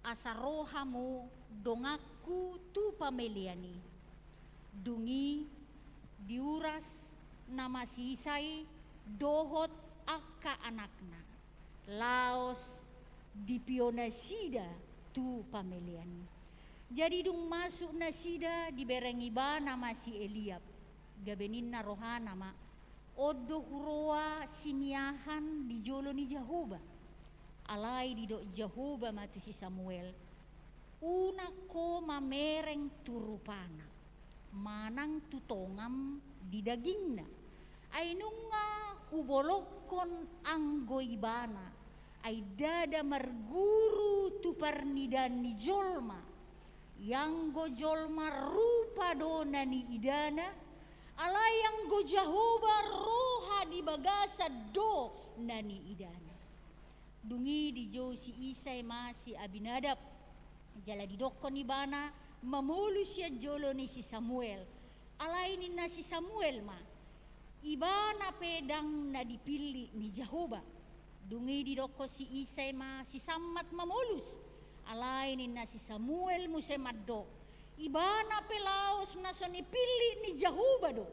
asarohamu dongaku tu pameliani dungi diuras nama si Isai dohot akka anakna laos dipiona sida tu pameliani jadi dung masuk nasida diberengi ba nama si Eliab gabenin na rohana ma odo huroa simiahan di jolo ni Jehovah alai di dok Jehovah matu si Samuel una ko mamereng turupana manang tutongam di dagingna ainunga hubolokon anggo ibana ay dada marguru tu parnidan ni jolma yang go jolma rupa dona ni idana alayang go Jehovah roha di bagasa do nani idana dungi di jo si Isai ma si Abinadab jala di dokon ibana mamulus ya jolo ni si Samuel alainin na si Samuel ma ibana pedang na dipilih ni Jehovah dungi di doko si Isai ma si Samat mamulus alainin na si Samuel musemaddo ibana pelaos na sonipili ni Jehovah do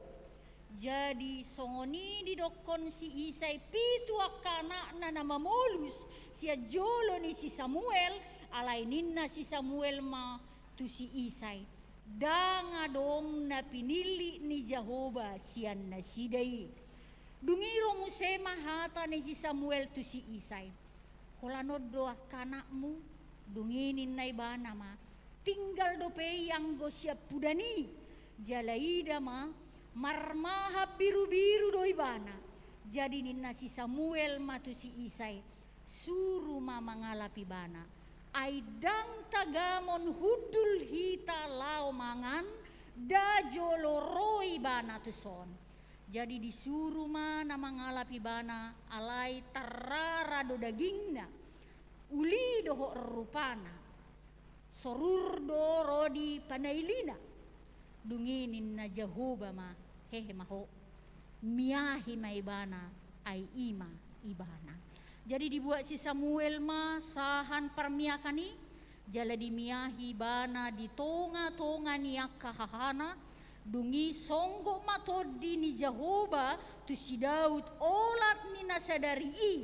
jadi songoni di dokon si Isai pitu akana na mamulus siya jolo ni si Samuel alainin na si Samuel ma tu si Isai danga dong na pinili ni Jehovah siyan na sidai dungiro mo se mahata ni si Samuel tu si Isai kolanod do akanakmu dunginin na ibana ma tinggal do pe yang go siya pudani jalaida ma marmaha biru-biru do ibana Jadi ninna si Samuel matu si Isai suruh mangalapi bana. Aidang tagamon hudul hita lau mangan da joloroi bana tu son. Jadi disuruh mana mangalapi bana alai tarara do dagingna. Uli doho rupana. Sorur do rodi panailina. Dunginin na Jehovah ma hehe maho. Miahi maibana ai ima ibana. Jadi dibuat si Samuel ma sahan permiakani jala dimiahi bana di tonga-tonga niak kahahana dungi songgo matodi ni Jehovah tu si Daud olat ni nasadari i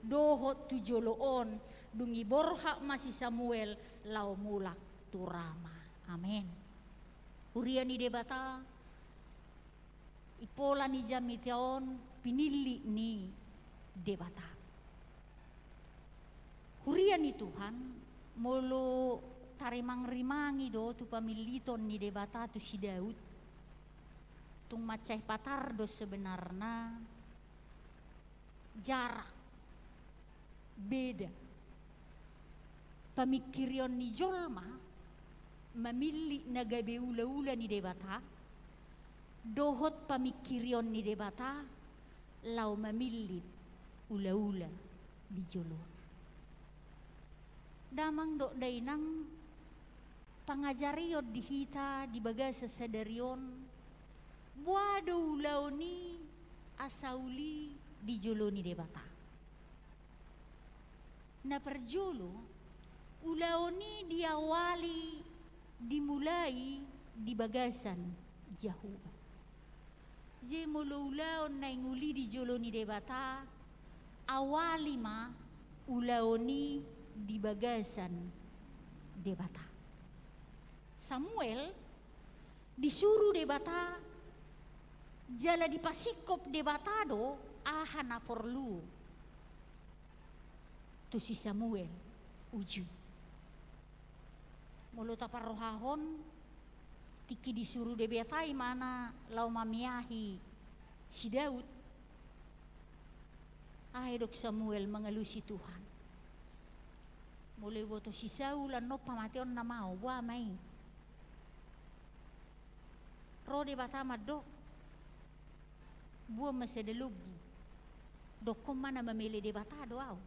dohot tu joloon dungi borhak ma si Samuel lau mulak turama. Amin. Huria ni debata ipola ni jamiteon pinili ni debata. Huria ni Tuhan molo tarimang-rimangi do tu pamiliton ni debata tu si Daud. Tung macai patardo sebenarnya jarak beda. Pamikirion ni jolma memilih nagabe ula-ula ni debata. Dohot pamikirion ni debata lau memilih ula-ula di jolon. Damang dok dainang pangajarion dihita di bagas sesadarion buado ulaoni asauli di joloni debata. Na perjolo ulaoni diawali dimulai di bagasan Jehovah. Je mulu ulaon na nguli di joloni debata awali ma ulaoni di bagasan debata. Samuel disuruh debata jala dipasikop debatado ahana perlu tu si Samuel uju mulu taparrohahon tiki disuruh debatai mana lau mamiahi si Daud. Dok Samuel mengelusi Tuhan. Mulai boto si Saul no pamateon na mau wa mai. Rode batama dok. Buah masedelugi. Dok kom mana memilih debata doau.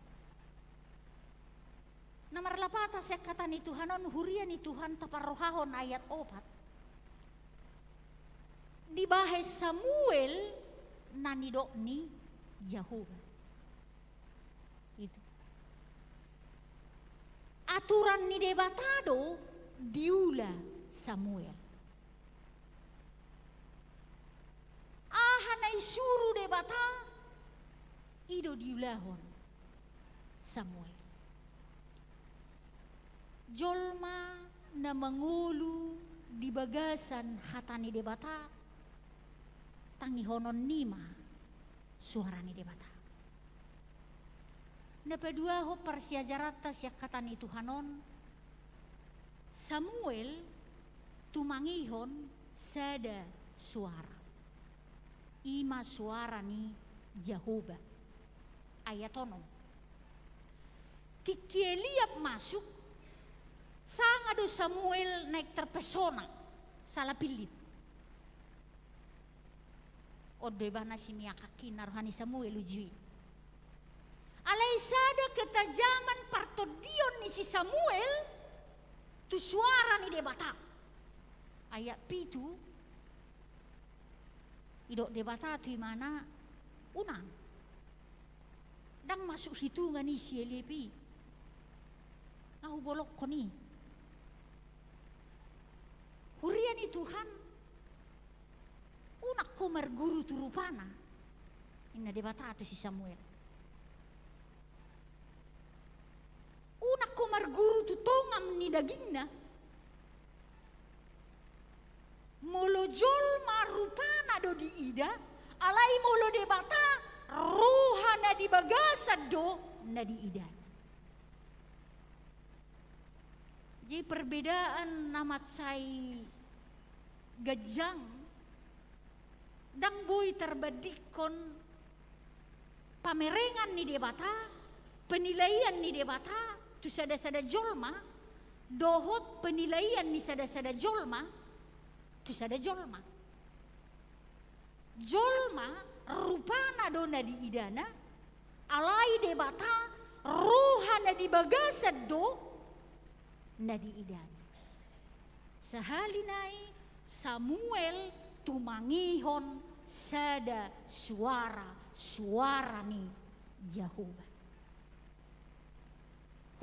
Namar lapata sa kata ni Tuhanon huria ni Tuhan taparrohahon ayat 4. Dibahas Samuel nanidok ni Jehovah. Itu. Aturan ni debatado diula Samuel. Hanay suruh debata ido diulahon Samuel. Jolma na mangulu di bagasan hatani debata tangihonon nima suara ni debata. Napadua ho parsiajarata siya katani Tuhanon Samuel tumangihon sada suara. Ima suara ni Jehovah. Ayatono. Tiki Eliab masuk sangado Samuel naik terpesona salah pilit. Ode bana si miyakaki narohani Samuel ujui. Alay sada ketajaman partodion ni si Samuel tu suara ni debata. Ayat pitu idok debata tu mana unang. Dang masuk hitungan ni si Eliapi. Aku bolok ko ni. Huria ni Tuhan. Unak ko marguru turupana. Ina debata tu si Samuel. Unak ko marguru tu tongam ni dagingna. Molojol marupana do di ida. Alai molo debata rohana di bagasad do na di ida. Jadi perbedaan namat say gajang dang boy terbadikon pamerengan ni debata, penilaian ni debata, tu sada-sada jolma, dohot penilaian ni sada-sada jolma, tu sada jolma. Jolma rupana dona di idana, alai debata, rohana di bagasad do, na di idana. Sahalinai Samuel tumangihon sada suara ni Jehovah.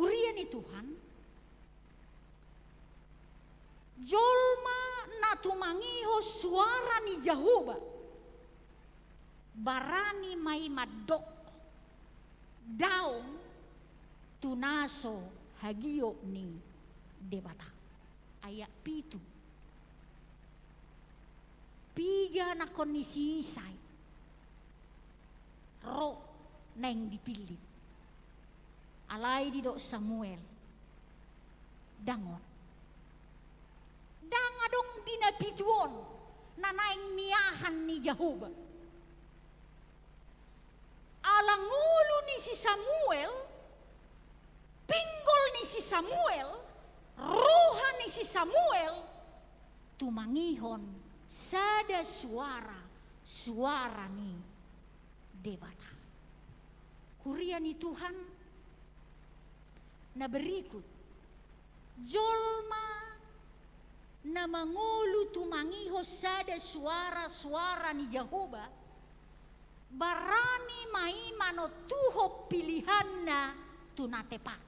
Hurian ni Tuhan, jolma na tumangiho suara ni Jehovah, barani may madok daong tunaso hagio ni debata. Ayat pitu. Piga na kondisi isay. Ro neng dipilih. Alay di do Samuel. Dangon. Dangadong dinapituon na naing miyahan ni Jehovah. Alangulo ni si Samuel, pinggol ni si Samuel, rohan ni si Samuel, tumangihon sada suara ni debata. Kurian ni Tuhan na berikut, jolma na mangulu tumangiho sada suara ni Jehovah, barani maimano tuho pilihan na tunatepat.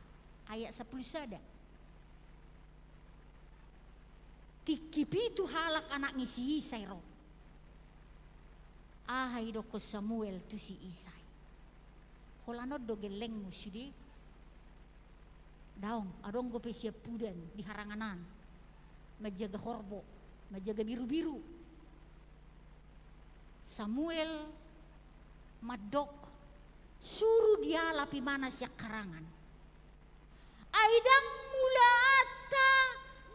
Ayat 10 sada. Tikipitu halak anak ni si Isay ro. Ahay do ko Samuel tu si Isay. Holanod do geleng mo sidi. Daong, adong go pe siya pudan di haranganan. Majaga horbo, majaga biru-biru. Samuel madok suruh dia lapi mana siya karangan. Aidang mula ata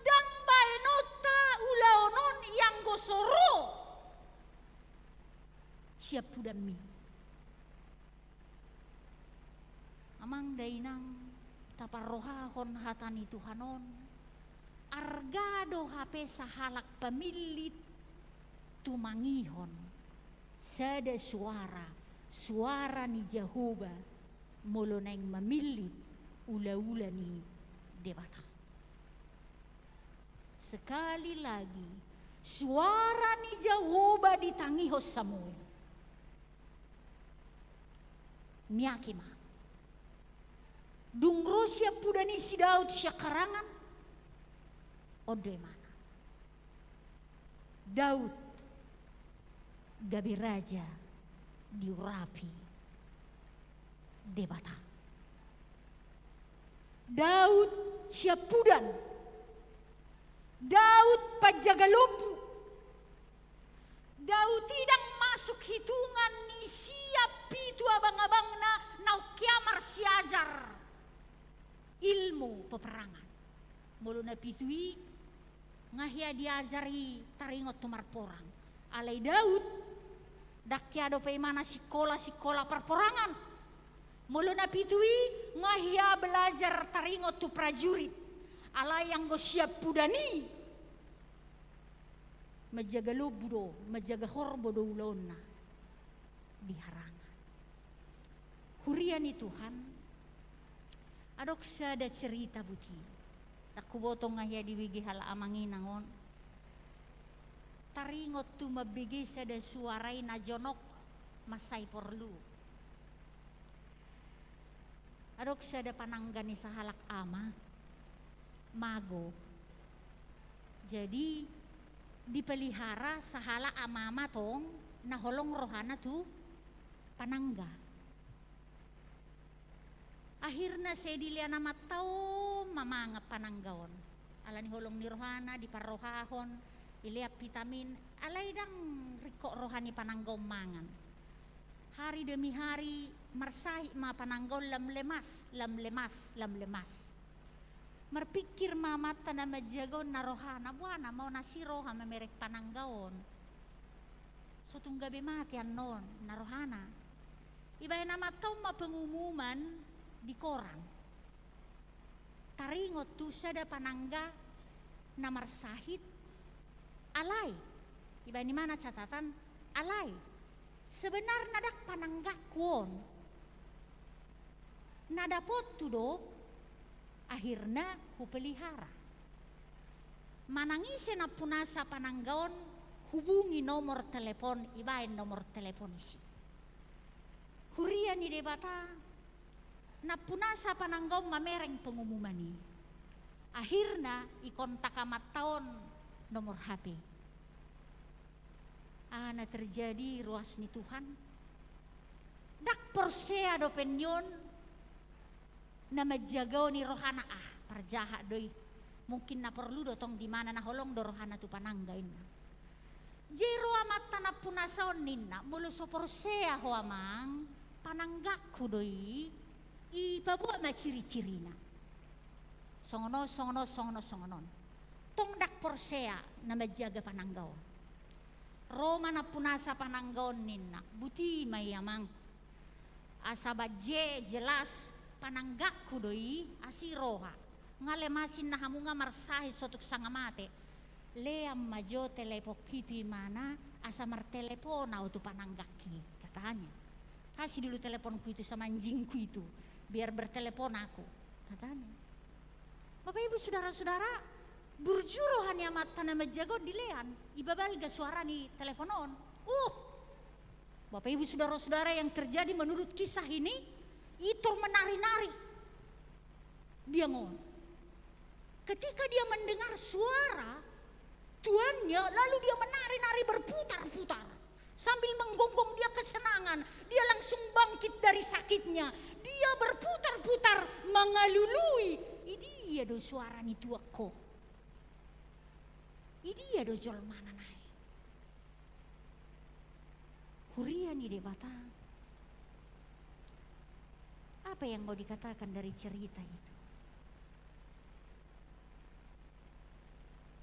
dang bainota ulaonon yang gosoro siap pudami. Amang dainang taparohahon hatani Tuhanon argado hape sahalak pamilit tumangihon sada suara ni Jehovah molo nang mamilit ula-ula ni debata. Sekali lagi suara ni Jehovah ditangiho Samuel. Miyakima dungro siya pudani si Daud siya karangan ode mana Daud gabi raja diurapi debata. Daud siap pudan, Daud pajaga lumpu, Daud tidak masuk hitungan ni siap itu abang-abang na kiamar siajar ilmu peperangan. Mulu na pitui ngahia diajari taringot tumar porang. Alai Daud dakyado pe mana sikola perporangan. Mulu na pitui ngahia belajar taringot tu prajurit. Alai yang go siap pudani. Majaga lobudo, majaga horbo do ulona diharangan. Huriani Tuhan, adok sada cerita buti. Taku botong ngahia diwigi hala amanginangon. Taringot tu mabigi sada suarai na jonok masay porlu. Adok sada pananggani sa halak ama, mago. Jadi dipelihara sa halak ama tong naholong rohana tu panangga. Akhirnya saya dilihat nama tau mamanga pananggaon. Alani holong ni rohana di parohahon, iliap vitamin, alay dang riko rohani pananggaw mangan. Hari demi hari marsahi ma pananggaw lam lemas. Merpikir mamata na majagon na rohana, buana mau nasi roha memerek pananggaon. So tunggabe mati anon na rohana. Ibae nama tau ma pengumuman di koran. Taringot tu sada panangga namar sahid alai. Ibae ni mana catatan alai. Sebenar nadak panangga kuon. Nadapot tu do akhirnya hupelihara. Manangise na punasa pananggaon hubungi nomor telepon ibae nomor telepon isi. Huria ni debata na punasa pananggaon mamereng pengumuman ni. Akhirnya ikontak amat tahun nomor HP. Ana terjadi ruas ni Tuhan. Dak porsea do penyon na majagaw ni rohana parjaha doi. Mungkin na perlu dotong di mana na holong do rohana tu pananggain. Jero amat tanah punasaon ninna mulu so porsea ho amang pananggakku doi ipabuat na ciri-cirina. Songono. Tong dak porsea na majaga pananggaw. Roma na punasa pananggaw ninna buti may amang asabaje jelas pananggakku doi asiroha ngalemasin na hamunga marsahi sotuk sangamate leam majo telepon kitu imana asa martelepona utu pananggaki katanya kasih dulu teleponku itu sama anjingku itu biar bertelepon aku katanya. Bapak ibu saudara-saudara burjurohan yang mata nama jago dilean ibabal ga suara ni teleponon Bapak ibu saudara-saudara yang terjadi menurut kisah ini itu menari-nari dia ngomong ketika dia mendengar suara tuannya lalu dia menari-nari berputar-putar sambil menggonggong dia kesenangan dia langsung bangkit dari sakitnya dia berputar-putar mengalului dia do suara ni tuako dia do jol mana naik huria ni debata apa yang mau dikatakan dari cerita itu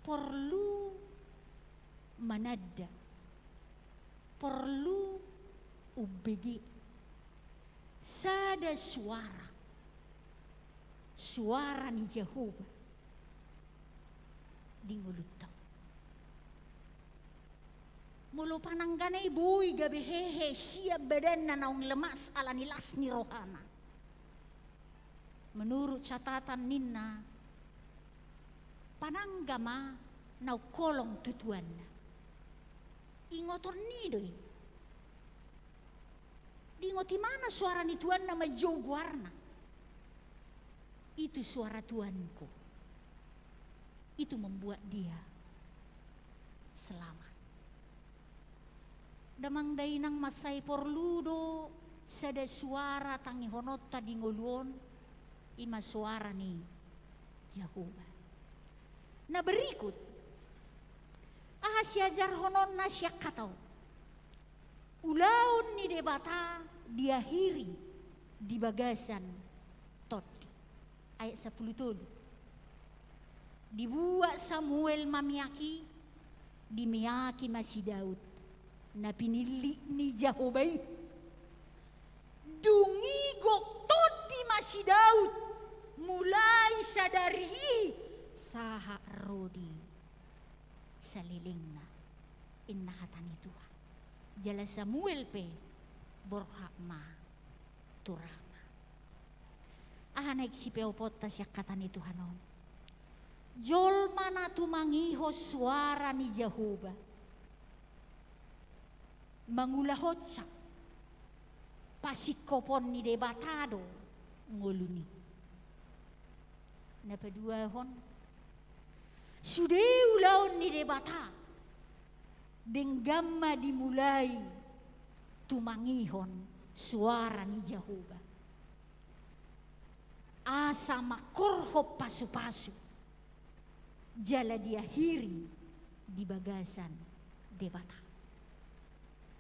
perlu manada perlu ubegi sada suara ni Jehovah di mulut tau mulu pananggana ibui gabe hehe siap badan na naung lemas ala nilas ni rohana menurut catatan ninna pananggama nau kolong tutuan ingotor ni doi di ngoti mana suara ni Tuhan nama joguarna itu suara Tuanku itu membuat dia selamat damang dainang masai porludo sada suara tangi honota di ngoluon ima suara ni Jehovah. Nah berikut siajar honon na siya kataw ulaun ni debata diakhiri di bagasan Toti ayat 10 tuh dibuat Samuel mamiyaki dimiyaki masih Daud na pinili ni Jehovah dungigok Toti masih Daud mulai sadari saha rodi salilingna inna hatani Tuhan jala Samuel pe borhakma turama naik si peopota siya katani Tuhanon jol mana tumangiho suara ni Jehovah mangulahotsa pasikopon ni debatado nguluni napadua hon sudah ulaun ni debata denggama dimulai tumangihon suara ni Jehovah asa makorho pasu-pasu jala diakhiri di bagasan debata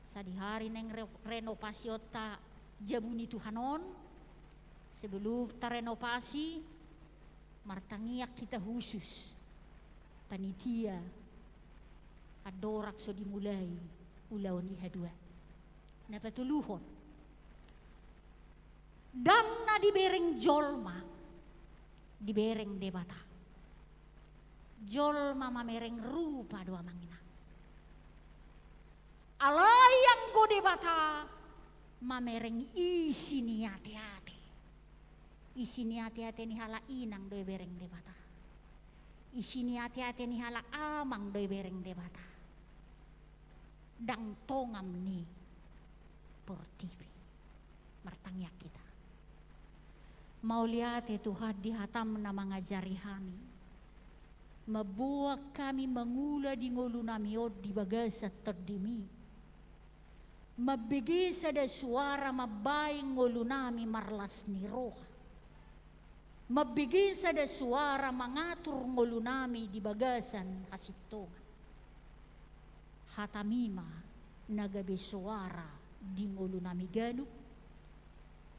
sadi hari neng renovasi otak jabuni Tuhanon sebelum tarenovasi martangiak kita khusus panitia adorak so dimulai ulaw ni hadua napatuluhon dang na dibereng jolma, dibereng debata. Jolma mamereng rupa doa mangina. Alayang go debata, mamereng isi ni hati-hati. Isi ni hati-hati ni hala inang doi bereng debata. Isi ni hati-hati ni hala amang doi bereng debata. Dang tongam ni portivi. Martangyak kita. Mau lihat Tuhan di hatam na mengajari kami. Mabuak kami mengula di ngulu nami od di bagasa terdimi. Mabigisa da suara mabaing ngulu nami marlas ni roha. Mabigisa da suara mangatur ngulu nami di bagasan hasitongan. Hatamima nagabe suara di ngulu nami ganuk.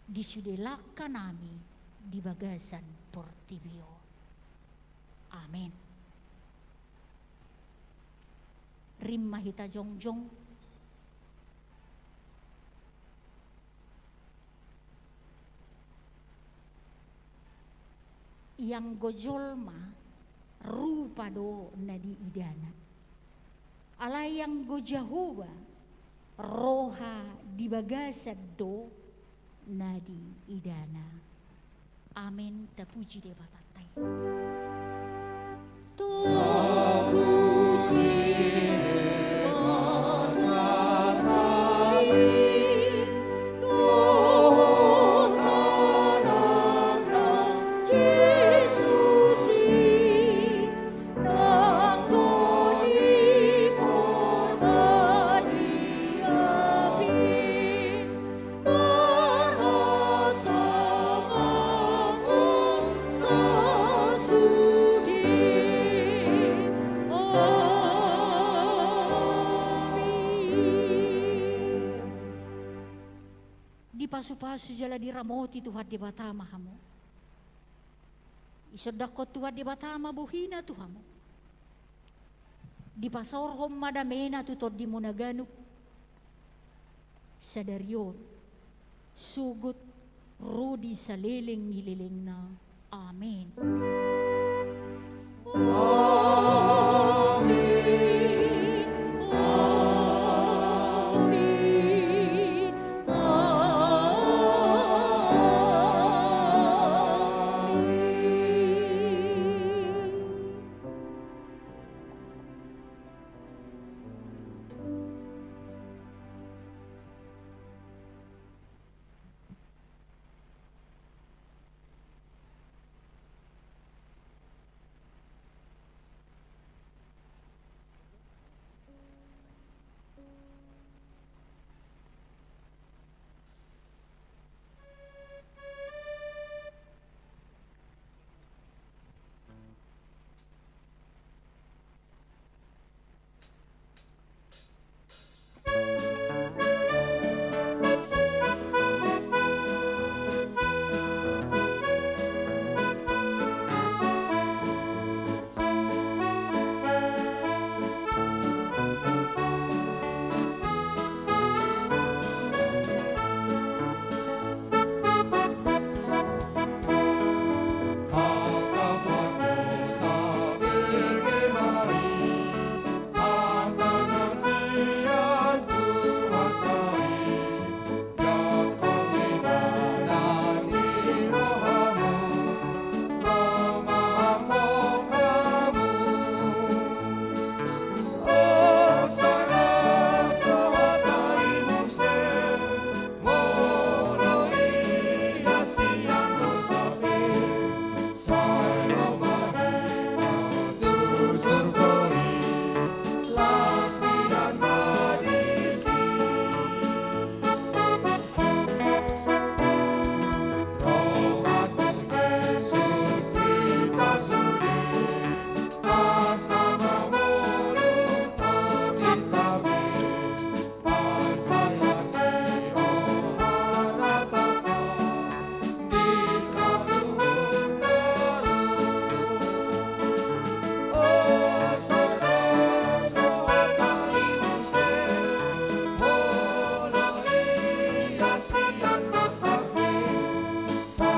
Disudelaka nami di bagasan portibio. Amin. Rimma hita jongjong. Yang gojolma rupa do nadi idana. Alay yang gojahuba roha di bagasad do nadi idana. Amin. Terpuji deh batatai. Terpuji pasu-pasu jala diramoti Tuhan di batama hamu. Isodakot Tuhan di batama buhina Tuhamu. Di pasorhom madamena tutod di munaganuk. Sadarion sugut rudi sa liling-nililing na. Amen.